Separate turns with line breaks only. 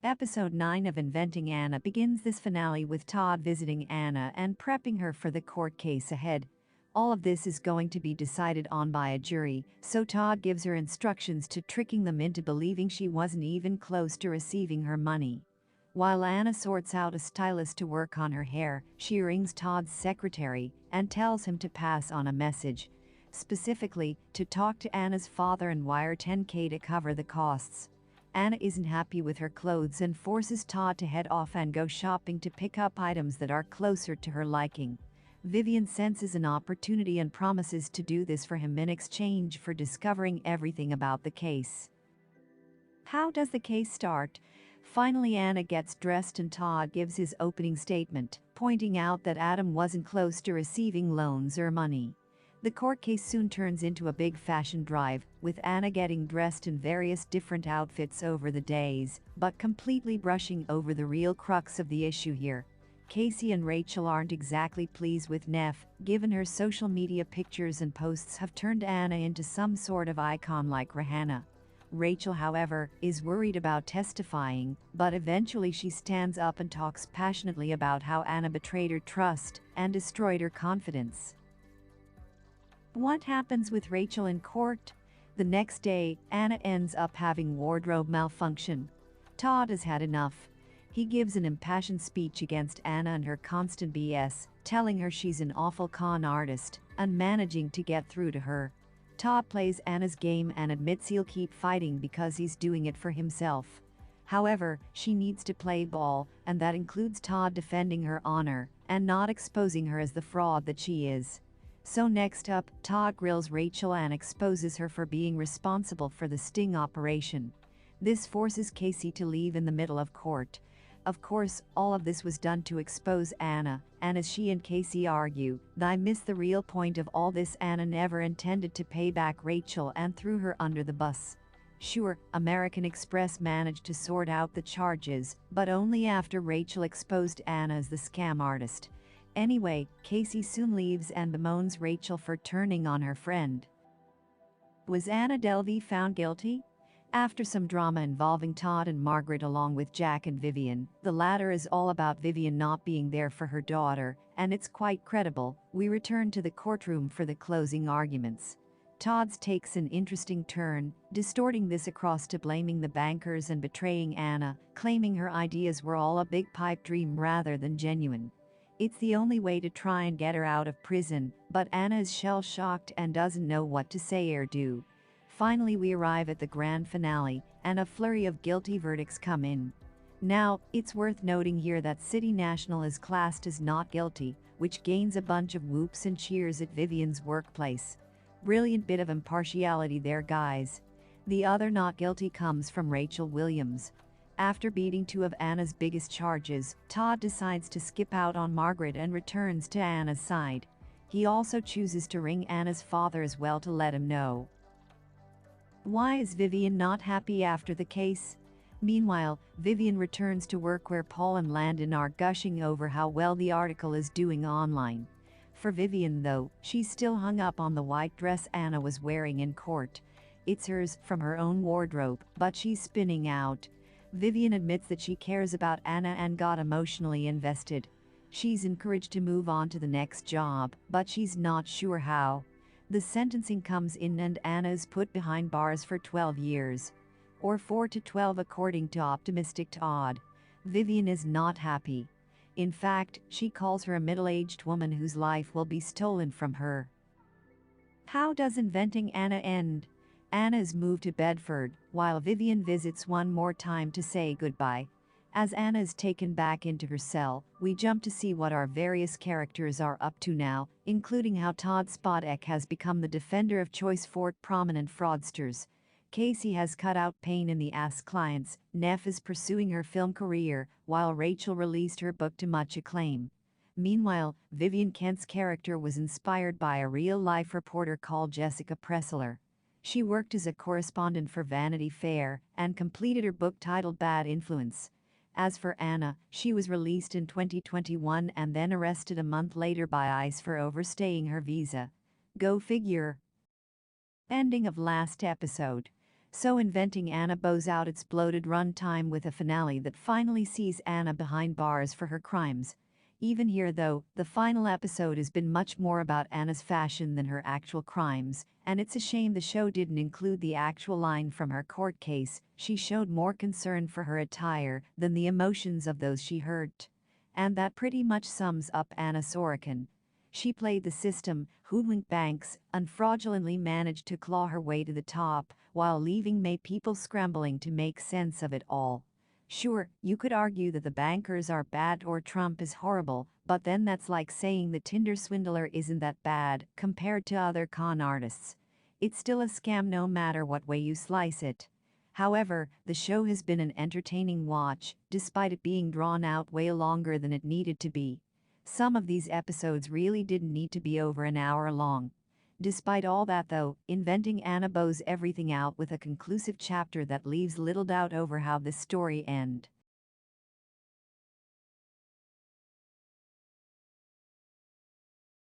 Episode 9 of Inventing Anna begins this finale with Todd visiting Anna and prepping her for the court case ahead. All of this is going to be decided on by a jury, so Todd gives her instructions to tricking them into believing she wasn't even close to receiving her money. While Anna sorts out a stylist to work on her hair, she rings Todd's secretary and tells him to pass on a message. Specifically, to talk to Anna's father and wire $10K to cover the costs. Anna isn't happy with her clothes and forces Todd to head off and go shopping to pick up items that are closer to her liking. Vivian senses an opportunity and promises to do this for him in exchange for discovering everything about the case. How does the case start? Finally, Anna gets dressed and Todd gives his opening statement, pointing out that Adam wasn't close to receiving loans or money. The court case soon turns into a big fashion drive, with Anna getting dressed in various different outfits over the days, but completely brushing over the real crux of the issue here. Casey and Rachel aren't exactly pleased with Neff, given her social media pictures and posts have turned Anna into some sort of icon like Rihanna. Rachel, however, is worried about testifying, but eventually she stands up and talks passionately about how Anna betrayed her trust and destroyed her confidence. What happens with Rachel in court? The next day, Anna ends up having wardrobe malfunction. Todd has had enough. He gives an impassioned speech against Anna and her constant BS, telling her she's an awful con artist and managing to get through to her. Todd plays Anna's game and admits he'll keep fighting because he's doing it for himself. However, she needs to play ball, and that includes Todd defending her honor and not exposing her as the fraud that she is. So next up, Todd grills Rachel and exposes her for being responsible for the sting operation. This forces Casey to leave in the middle of court. Of course, all of this was done to expose Anna, and as she and Casey argue, I miss the real point of all this. Anna never intended to pay back Rachel and threw her under the bus. Sure, American Express managed to sort out the charges, but only after Rachel exposed Anna as the scam artist. Anyway, Casey soon leaves and bemoans Rachel for turning on her friend. Was Anna Delvey found guilty? After some drama involving Todd and Margaret along with Jack and Vivian, the latter is all about Vivian not being there for her daughter, and it's quite credible. We return to the courtroom for the closing arguments. Todd's takes an interesting turn, distorting this across to blaming the bankers and betraying Anna, claiming her ideas were all a big pipe dream rather than genuine. It's the only way to try and get her out of prison, but Anna is shell-shocked and doesn't know what to say or do. Finally, we arrive at the grand finale, and a flurry of guilty verdicts come in. Now, it's worth noting here that City National is classed as not guilty, which gains a bunch of whoops and cheers at Vivian's workplace. Brilliant bit of impartiality there, guys. The other not guilty comes from Rachel Williams. After beating two of Anna's biggest charges, Todd decides to skip out on Margaret and returns to Anna's side. He also chooses to ring Anna's father as well to let him know. Why is Vivian not happy after the case? Meanwhile, Vivian returns to work where Paul and Landon are gushing over how well the article is doing online. For Vivian though, she's still hung up on the white dress Anna was wearing in court. It's hers from her own wardrobe, but she's spinning out. Vivian admits that she cares about Anna and got emotionally invested. She's encouraged to move on to the next job, but she's not sure how. The sentencing comes in and Anna is put behind bars for 12 years. Or 4 to 12 according to optimistic Todd. Vivian is not happy. In fact, she calls her a middle-aged woman whose life will be stolen from her. How does Inventing Anna end? Anna is moved to Bedford, while Vivian visits one more time to say goodbye. As Anna is taken back into her cell, we jump to see what our various characters are up to now, including how Todd Spodek has become the defender of choice for prominent fraudsters. Casey has cut out pain in the ass clients, Neff is pursuing her film career, while Rachel released her book to much acclaim. Meanwhile, Vivian Kent's character was inspired by a real-life reporter called Jessica Pressler. She worked as a correspondent for Vanity Fair and completed her book titled Bad Influence. As for Anna, she was released in 2021 and then arrested a month later by ICE for overstaying her visa. Go figure. Ending of last episode. So Inventing Anna bows out its bloated runtime with a finale that finally sees Anna behind bars for her crimes. Even here though, the final episode has been much more about Anna's fashion than her actual crimes, and it's a shame the show didn't include the actual line from her court case. She showed more concern for her attire than the emotions of those she hurt. And that pretty much sums up Anna Sorokin. She played the system, hoodwinked banks, and fraudulently managed to claw her way to the top, while leaving people scrambling to make sense of it all. Sure, you could argue that the bankers are bad or Trump is horrible, but then that's like saying the Tinder swindler isn't that bad compared to other con artists. It's still a scam no matter what way you slice it. However, the show has been an entertaining watch, despite it being drawn out way longer than it needed to be. Some of these episodes really didn't need to be over an hour long. Despite all that though, Inventing Anna bows everything out with a conclusive chapter that leaves little doubt over how this story ends.